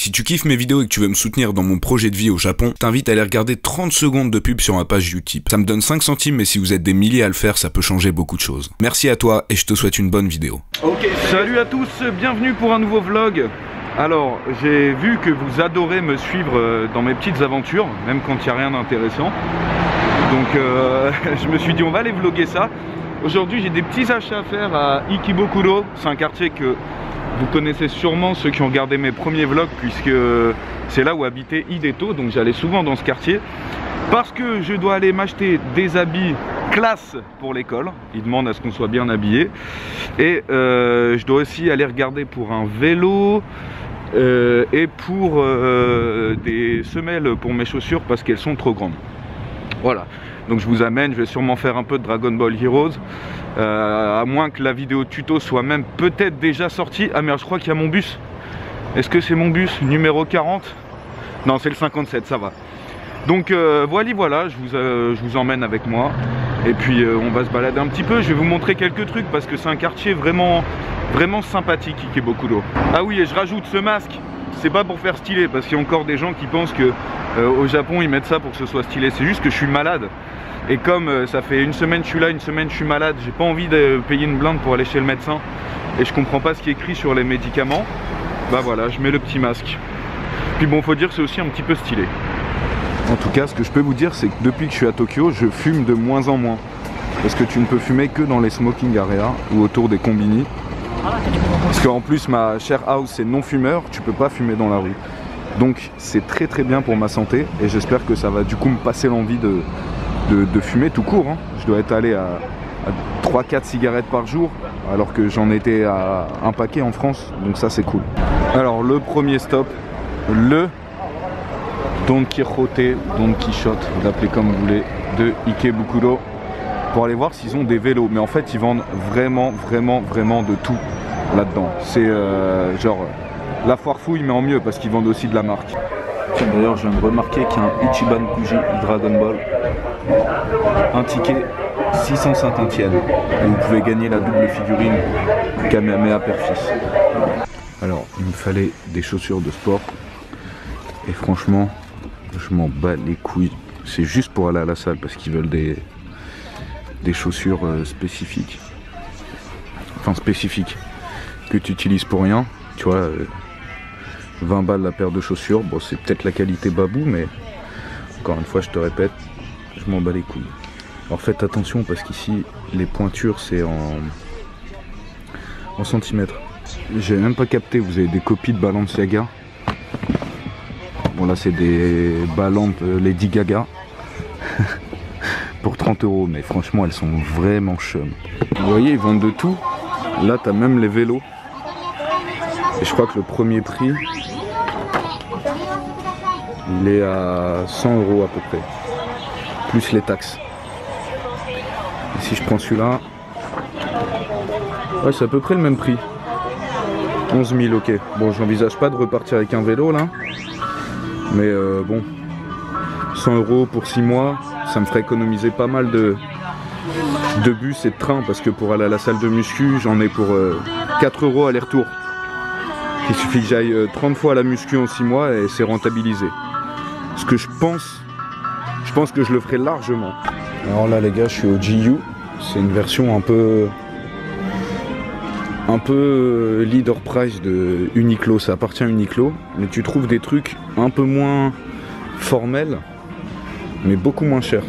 Si tu kiffes mes vidéos et que tu veux me soutenir dans mon projet de vie au Japon, je t'invite à aller regarder 30 secondes de pub sur ma page YouTube. Ça me donne 5 centimes, mais si vous êtes des milliers à le faire, ça peut changer beaucoup de choses. Merci à toi et je te souhaite une bonne vidéo. Ok, salut à tous, bienvenue pour un nouveau vlog. Alors, j'ai vu que vous adorez me suivre dans mes petites aventures, même quand il n'y a rien d'intéressant. Donc, je me suis dit, on va aller vlogger ça. Aujourd'hui, j'ai des petits achats à faire à Ikebukuro. C'est un quartier que vous connaissez sûrement, ceux qui ont regardé mes premiers vlogs, puisque c'est là où habitait Hideto. Donc, j'allais souvent dans ce quartier. Parce que je dois aller m'acheter des habits classe pour l'école. Ils demandent à ce qu'on soit bien habillé. Et je dois aussi aller regarder pour un vélo et pour des semelles pour mes chaussures parce qu'elles sont trop grandes. Voilà. Donc je vous amène, je vais sûrement faire un peu de Dragon Ball Heroes. À moins que la vidéo tuto soit même peut-être déjà sortie. Ah merde, je crois qu'il y a mon bus. Est-ce que c'est mon bus numéro 40? Non, c'est le 57, ça va. Donc voilà, je vous emmène avec moi. Et puis on va se balader un petit peu. Je vais vous montrer quelques trucs parce que c'est un quartier vraiment sympathique, Ikebukuro. Ah oui, et je rajoute ce masque. C'est pas pour faire stylé parce qu'il y a encore des gens qui pensent que au Japon ils mettent ça pour que ce soit stylé. C'est juste que je suis malade. Et comme ça fait une semaine je suis là, une semaine je suis malade, j'ai pas envie de payer une blinde pour aller chez le médecin. Et je comprends pas ce qui est écrit sur les médicaments. Bah voilà, je mets le petit masque. Puis bon, faut dire que c'est aussi un petit peu stylé. En tout cas, ce que je peux vous dire, c'est que depuis que je suis à Tokyo, je fume de moins en moins. Parce que tu ne peux fumer que dans les smoking areas ou autour des combini. Parce qu'en plus, ma share house, c'est non-fumeur, tu peux pas fumer dans la rue. Donc, c'est très bien pour ma santé. Et j'espère que ça va du coup me passer l'envie de fumer tout court. Hein. Je dois être allé à 3-4 cigarettes par jour, alors que j'en étais à un paquet en France. Donc ça, c'est cool. Alors, le premier stop, le Don Quichotte, vous l'appelez comme vous voulez, de Ikebukuro, pour aller voir s'ils ont des vélos. Mais en fait, ils vendent vraiment de tout là-dedans. C'est genre la foire fouille, mais en mieux, parce qu'ils vendent aussi de la marque. Tiens, d'ailleurs, je viens de remarquer qu'il y a un Ichiban Kuji Dragon Ball. Un ticket, 650 yens. Et vous pouvez gagner la double figurine Kamehameha Père-Fils. Alors, il me fallait des chaussures de sport. Et franchement, je m'en bats les couilles. C'est juste pour aller à la salle parce qu'ils veulent des chaussures spécifiques. Enfin spécifiques. Que tu utilises pour rien. Tu vois, 20 balles la paire de chaussures. Bon, c'est peut-être la qualité babou, mais encore une fois, je te répète, je m'en bats les couilles. Alors faites attention parce qu'ici, les pointures, c'est en centimètres. J'ai même pas capté, vous avez des copies de Balenciaga. Bon là c'est des ballantes Lady Gaga pour 30 €, mais franchement elles sont vraiment chum. Vous voyez, ils vendent de tout. Là t'as même les vélos. Et je crois que le premier prix, il est à 100 € à peu près. Plus les taxes. Et si je prends celui-là, ouais, c'est à peu près le même prix. 11 000, ok. Bon, j'envisage pas de repartir avec un vélo là. Mais bon, 100 € pour 6 mois, ça me ferait économiser pas mal de bus et de train. Parce que pour aller à la salle de muscu, j'en ai pour 4 € aller-retour. Il suffit que j'aille 30 fois à la muscu en 6 mois et c'est rentabilisé. Ce que je pense que je le ferai largement. Alors là les gars, je suis au GU. C'est une version un peu leader price de Uniqlo, ça appartient à Uniqlo, mais tu trouves des trucs un peu moins formels, mais beaucoup moins chers.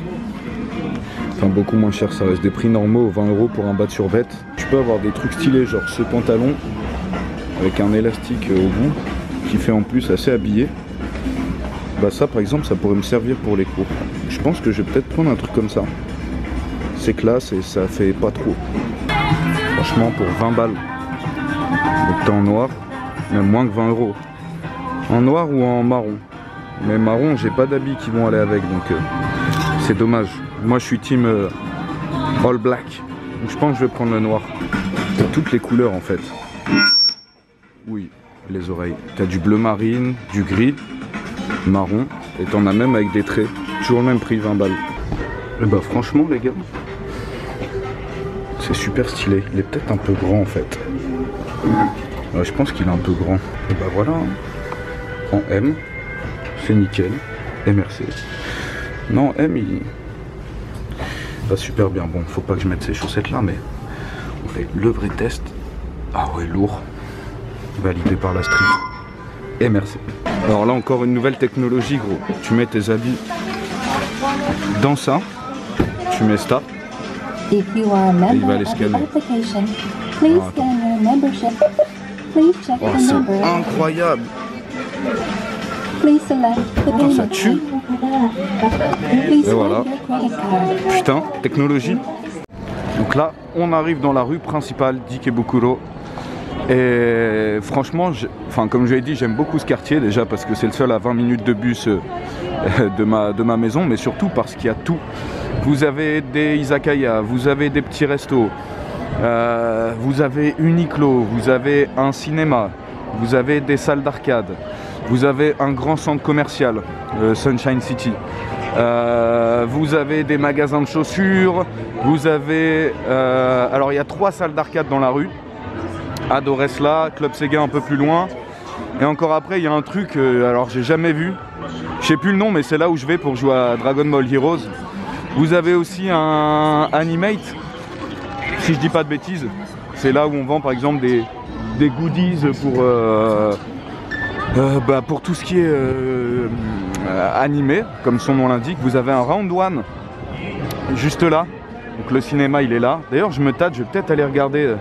Enfin beaucoup moins cher, ça reste des prix normaux, 20 € pour un bas de survêt. Tu peux avoir des trucs stylés, genre ce pantalon, avec un élastique au bout, qui fait en plus assez habillé. Bah ça par exemple, ça pourrait me servir pour les cours. Je pense que je vais peut-être prendre un truc comme ça. C'est classe et ça fait pas trop. Franchement pour 20 balles. Donc t'es en noir, même moins que 20 €. En noir ou en marron. Mais marron, j'ai pas d'habits qui vont aller avec, donc c'est dommage. Moi je suis team all black. Donc je pense que je vais prendre le noir. T'as toutes les couleurs en fait. Oui, les oreilles. T'as du bleu marine, du gris, marron, et t'en as même avec des traits. Toujours le même prix, 20 balles. Et bah franchement les gars, c'est super stylé. Il est peut-être un peu grand en fait. Ouais, je pense qu'il est un peu grand. Et bah voilà. prends M, c'est nickel. MRC. Non, M il va super bien. Bon, faut pas que je mette ces chaussettes là, mais on fait le vrai test. Ah ouais, lourd. Validé par la street. MRC. Alors là encore une nouvelle technologie, gros. Tu mets tes habits dans ça, tu mets stop. If you are a member il va les of the scanner. application, please Ah, scan your membership. Please check Oh, the c'est number. incroyable. Please select the Oh, ça payment tue. link. Please Et voilà. swipe your credit card. Putain, technologie. Donc là, on arrive dans la rue principale d'Ikebukuro. Et franchement, comme je l'ai dit, j'aime beaucoup ce quartier déjà parce que c'est le seul à 20 minutes de bus de ma maison, mais surtout parce qu'il y a tout. Vous avez des izakaya, vous avez des petits restos, vous avez Uniqlo, vous avez un cinéma, vous avez des salles d'arcade, vous avez un grand centre commercial, Sunshine City. Vous avez des magasins de chaussures, vous avez... alors il y a 3 salles d'arcade dans la rue. Adoresla, Club Sega un peu plus loin. Et encore après, il y a un truc, alors j'ai jamais vu. Je sais plus le nom, mais c'est là où je vais pour jouer à Dragon Ball Heroes. Vous avez aussi un Animate, si je dis pas de bêtises. C'est là où on vend par exemple des goodies pour tout ce qui est animé, comme son nom l'indique. Vous avez un Round One juste là. Donc le cinéma il est là. D'ailleurs je me tâte, je vais peut-être aller regarder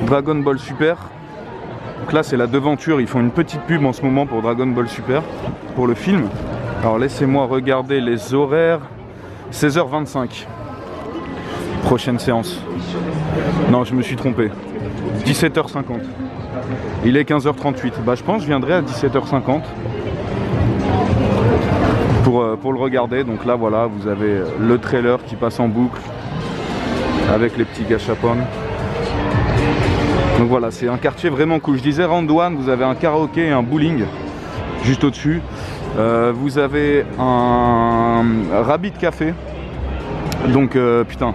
Dragon Ball Super. Donc là c'est la devanture, ils font une petite pub en ce moment pour Dragon Ball Super, pour le film. Alors laissez-moi regarder les horaires. 16h25. Prochaine séance. Non, je me suis trompé. 17h50. Il est 15h38. Bah je pense que je viendrai à 17h50 pour le regarder. Donc là voilà, vous avez le trailer qui passe en boucle avec les petits gachapon. Donc voilà, c'est un quartier vraiment cool. Je disais Round One, vous avez un karaoké et un bowling juste au-dessus. Vous avez un Rabbit Café. Donc putain,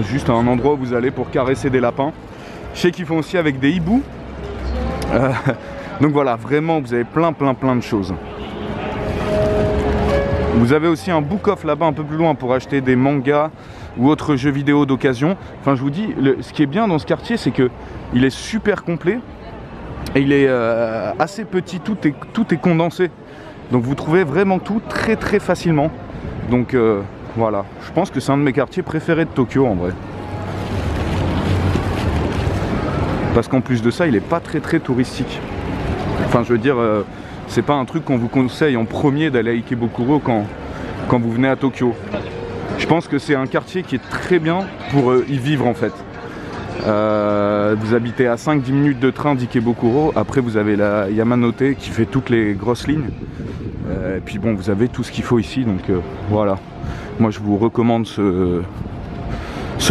juste un endroit où vous allez pour caresser des lapins. Je sais qu'ils font aussi avec des hiboux. Donc voilà, vraiment vous avez plein de choses. Vous avez aussi un book-off là-bas un peu plus loin pour acheter des mangas ou autres jeux vidéo d'occasion. Enfin je vous dis, ce qui est bien dans ce quartier c'est que il est super complet et il est assez petit, tout est condensé. Donc vous trouvez vraiment tout très facilement. Donc voilà, je pense que c'est un de mes quartiers préférés de Tokyo en vrai. Parce qu'en plus de ça, il est pas très touristique. Enfin je veux dire, c'est pas un truc qu'on vous conseille en premier d'aller à Ikebukuro quand vous venez à Tokyo. Je pense que c'est un quartier qui est très bien pour y vivre en fait. Vous habitez à 5-10 minutes de train d'Ikebukuro. Après vous avez la Yamanote qui fait toutes les grosses lignes. Et puis bon, vous avez tout ce qu'il faut ici. Donc voilà, moi je vous recommande ce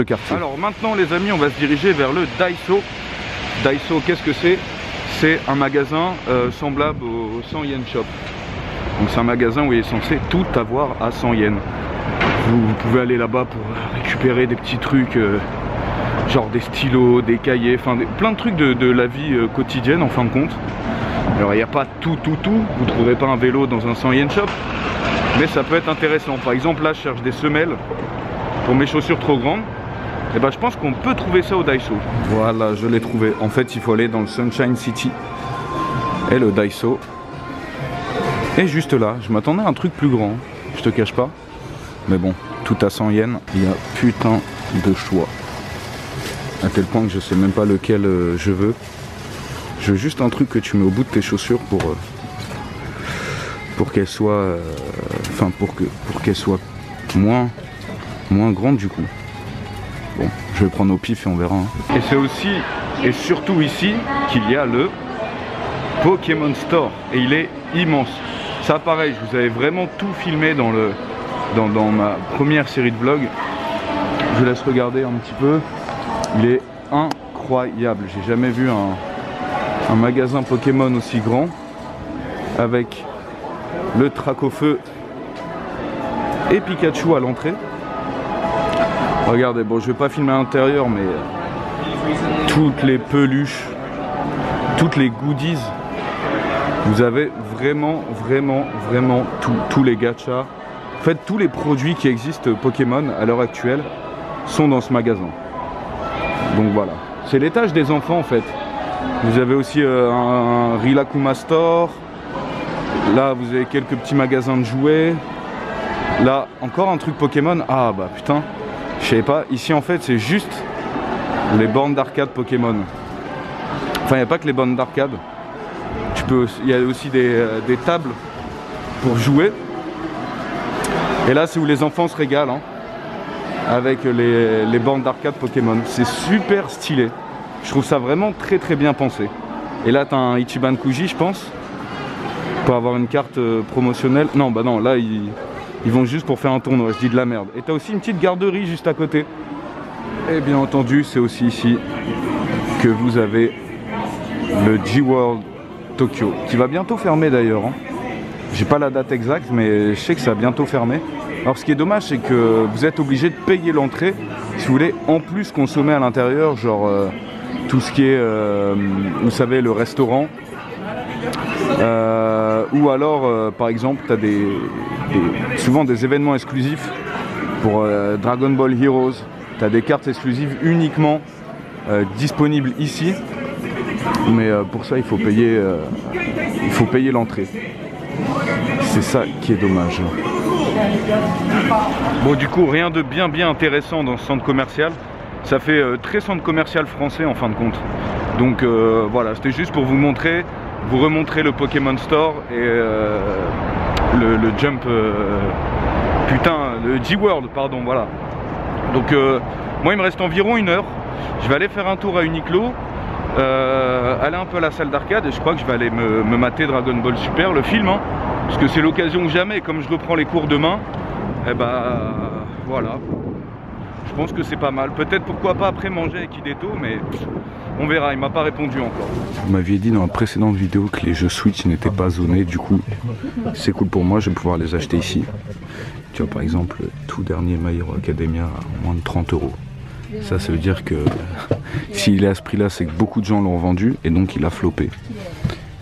quartier. Alors maintenant les amis, on va se diriger vers le Daiso. Daiso, qu'est-ce que c'est? C'est un magasin semblable au 100 Yen Shop. Donc c'est un magasin où il est censé tout avoir à 100 Yen. Vous pouvez aller là-bas pour récupérer des petits trucs, genre des stylos, des cahiers, enfin plein de trucs de la vie quotidienne en fin de compte. Alors il n'y a pas tout, vous ne trouverez pas un vélo dans un 100 Yen Shop, mais ça peut être intéressant. Par exemple là je cherche des semelles pour mes chaussures trop grandes. Et ben je pense qu'on peut trouver ça au Daiso. Voilà, je l'ai trouvé. En fait il faut aller dans le Sunshine City. Et le Daiso est juste là. Je m'attendais à un truc plus grand, je te cache pas. Mais bon, tout à 100 yens, il y a putain de choix. À tel point que je sais même pas lequel je veux. Je veux juste un truc que tu mets au bout de tes chaussures pour qu'elle soit... Enfin pour qu'elle soit moins grande du coup. Bon, je vais prendre au pif et on verra. Hein. Et c'est aussi et surtout ici qu'il y a le Pokémon Store. Et il est immense. Ça pareil, je vous avais vraiment tout filmé dans ma première série de vlogs. Je vous laisse regarder un petit peu. Il est incroyable. J'ai jamais vu un magasin Pokémon aussi grand. Avec le Tracofeu et Pikachu à l'entrée. Regardez, bon je vais pas filmer à l'intérieur mais toutes les peluches, toutes les goodies Vous avez vraiment tous les gachas. En fait, tous les produits qui existent Pokémon à l'heure actuelle sont dans ce magasin. Donc voilà, c'est l'étage des enfants en fait. Vous avez aussi un Rilakkuma Store. Là, vous avez quelques petits magasins de jouets. Là, encore un truc Pokémon. Ah bah putain, je savais pas. Ici en fait, c'est juste les bornes d'arcade Pokémon. Enfin, il n'y a pas que les bornes d'arcade. Il y a aussi des tables pour jouer. Et là, c'est où les enfants se régalent, hein, avec les bornes d'arcade Pokémon. C'est super stylé. Je trouve ça vraiment très bien pensé. Et là, tu as un Ichiban Kuji, je pense, pour avoir une carte promotionnelle. Non, bah non, là, ils vont juste pour faire un tournoi. Je dis de la merde. Et tu as aussi une petite garderie juste à côté. Et bien entendu, c'est aussi ici que vous avez le G-World Tokyo, qui va bientôt fermer d'ailleurs, hein. J'ai pas la date exacte, mais je sais que ça va bientôt fermer. Alors ce qui est dommage, c'est que vous êtes obligé de payer l'entrée si vous voulez en plus consommer à l'intérieur, genre tout ce qui est, vous savez, le restaurant. Ou alors, par exemple, tu as souvent des événements exclusifs pour Dragon Ball Heroes. Tu as des cartes exclusives uniquement disponibles ici. Mais pour ça, il faut payer l'entrée. C'est ça qui est dommage. Bon, du coup, rien de bien intéressant dans ce centre commercial. Ça fait très centre commercial français en fin de compte. Donc voilà, c'était juste pour vous remontrer le Pokémon Store et le Jump... le G-World, pardon, voilà. Donc moi, il me reste environ 1 heure. Je vais aller faire un tour à Uniqlo. Aller un peu à la salle d'arcade et je crois que je vais aller me mater Dragon Ball Super, le film, hein, parce que c'est l'occasion que jamais, comme je reprends les cours demain, et bah voilà, je pense que c'est pas mal. Peut-être pourquoi pas après manger avec Hideto, mais on verra, il m'a pas répondu encore. Vous m'aviez dit dans la précédente vidéo que les jeux Switch n'étaient pas zonés, du coup c'est cool pour moi, je vais pouvoir les acheter ici. Tu vois, par exemple, le tout dernier My Hero Academia à moins de 30 €. Ça veut dire que s'il est à ce prix là, c'est que beaucoup de gens l'ont vendu et donc il a floppé.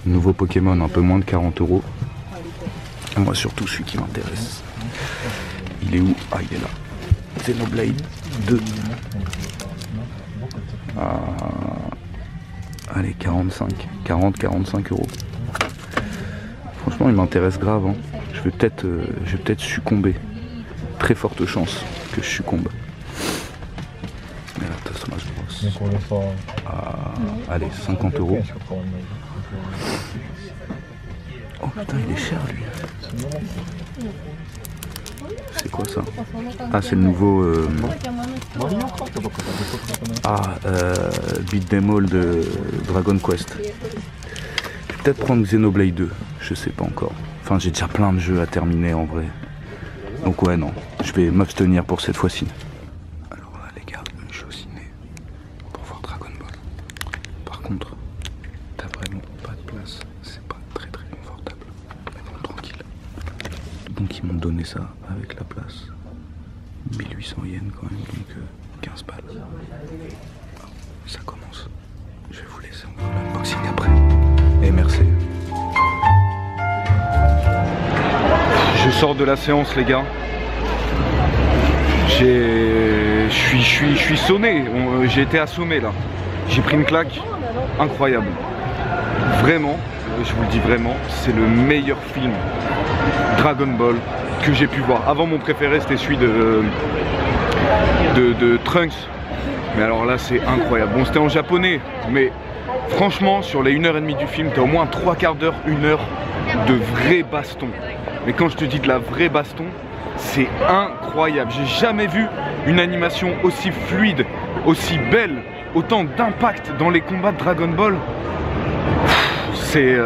Nouveau Pokémon, un peu moins de 40 €. Et moi surtout celui qui m'intéresse. Il est où? Ah, il est là. Xenoblade 2. Allez, 40-45 €. Franchement, il m'intéresse grave, hein. Je vais peut-être succomber. Très forte chance que je succombe. Allez, 50 €. Oh putain, il est cher lui. C'est quoi ça? Ah, c'est le nouveau Beat Them All de Dragon Quest. Je vais peut-être prendre Xenoblade 2, je sais pas encore. Enfin, j'ai déjà plein de jeux à terminer en vrai. Donc ouais, non, je vais m'abstenir pour cette fois-ci. Contre, t'as vraiment pas de place, c'est pas très confortable, mais bon, tranquille. Donc ils m'ont donné ça avec la place, 1800 yens quand même, donc 15 balles. Ça commence, je vais vous laisser encore l'unboxing après, et merci. Je sors de la séance les gars, je suis sonné, j'ai été assommé là, j'ai pris une claque. Incroyable, vraiment, je vous le dis vraiment, c'est le meilleur film Dragon Ball que j'ai pu voir. Avant mon préféré c'était celui de Trunks, mais alors là c'est incroyable. Bon, c'était en japonais, mais franchement sur les 1h30 du film, t'as au moins 3/4 d'heure, 1 heure de vrai baston. Mais quand je te dis de la vraie baston, c'est incroyable. J'ai jamais vu une animation aussi fluide, aussi belle, autant d'impact dans les combats de Dragon Ball. J'ai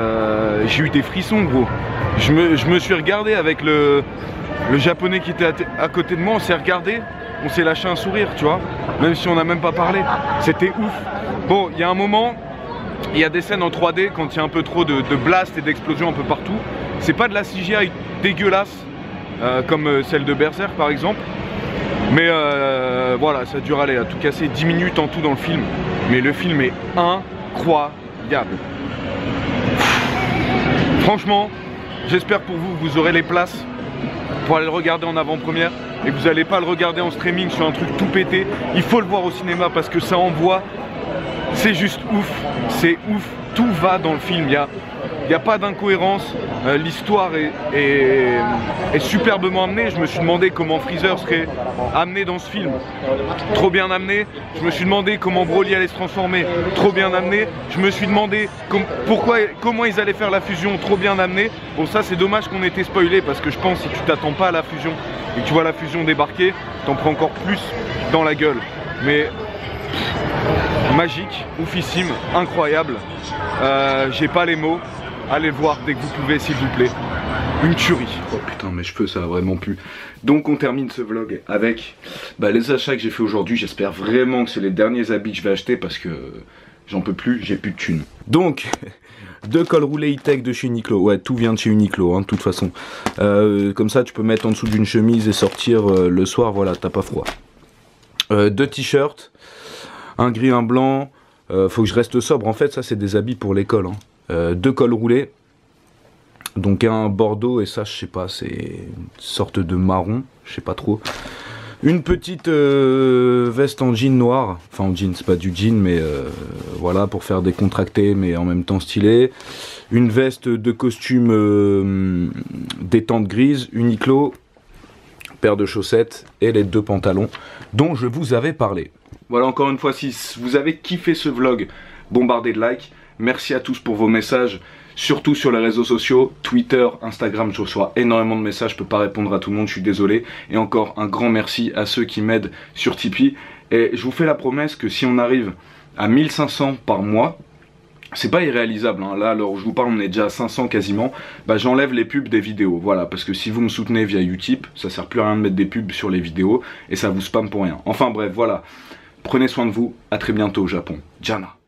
eu des frissons gros. Je me suis regardé avec le japonais qui était à côté de moi, on s'est regardé, on s'est lâché un sourire, tu vois, même si on n'a même pas parlé. C'était ouf. Bon, il y a un moment, il y a des scènes en 3D quand il y a un peu trop de blast et d'explosions un peu partout. C'est pas de la CGI dégueulasse comme celle de Berserk par exemple. Mais voilà, ça dure aller à tout casser 10 minutes en tout dans le film. Mais le film est incroyable. Franchement, j'espère pour vous, vous aurez les places pour aller le regarder en avant-première et que vous n'allez pas le regarder en streaming sur un truc tout pété. Il faut le voir au cinéma parce que ça envoie, c'est juste ouf, c'est ouf, tout va dans le film, il n'y a pas d'incohérence, l'histoire est superbement amenée. Je me suis demandé comment Freezer serait amené dans ce film, trop bien amené. Je me suis demandé comment Broly allait se transformer, trop bien amené. Je me suis demandé comment ils allaient faire la fusion, trop bien amené. Bon, ça c'est dommage qu'on ait été spoilé parce que je pense que si tu t'attends pas à la fusion et que tu vois la fusion débarquer, t'en prends encore plus dans la gueule. Mais magique, oufissime, incroyable, j'ai pas les mots. Allez voir dès que vous pouvez, s'il vous plaît. Une tuerie. Oh putain, mes cheveux, ça a vraiment pu. Donc on termine ce vlog avec les achats que j'ai fait aujourd'hui. J'espère vraiment que c'est les derniers habits que je vais acheter parce que j'en peux plus, j'ai plus de thunes. Donc, 2 cols roulés E-Tech de chez Uniqlo. Ouais, tout vient de chez Uniqlo, hein, de toute façon. Comme ça, tu peux mettre en dessous d'une chemise et sortir le soir, voilà, t'as pas froid. 2 t-shirts, un gris, un blanc. Faut que je reste sobre. En fait, ça, c'est des habits pour l'école, hein. 2 cols roulés, donc un bordeaux et ça je sais pas, c'est une sorte de marron, je sais pas trop. Une petite veste en jean noir, enfin en jean, c'est pas du jean mais voilà, pour faire décontracté mais en même temps stylé. Une veste de costume détente grise, Uniqlo, paire de chaussettes et les 2 pantalons dont je vous avais parlé. Voilà, encore une fois, si vous avez kiffé ce vlog, bombardez de likes. Merci à tous pour vos messages, surtout sur les réseaux sociaux, Twitter, Instagram, je reçois énormément de messages, je peux pas répondre à tout le monde, je suis désolé. Et encore un grand merci à ceux qui m'aident sur Tipeee. Et je vous fais la promesse que si on arrive à 1500 par mois, c'est pas irréalisable, hein. Là, alors je vous parle, on est déjà à 500 quasiment, j'enlève les pubs des vidéos, voilà, parce que si vous me soutenez via Utip, ça sert plus à rien de mettre des pubs sur les vidéos, et ça vous spamme pour rien. Enfin bref, voilà, prenez soin de vous, à très bientôt au Japon. Jana.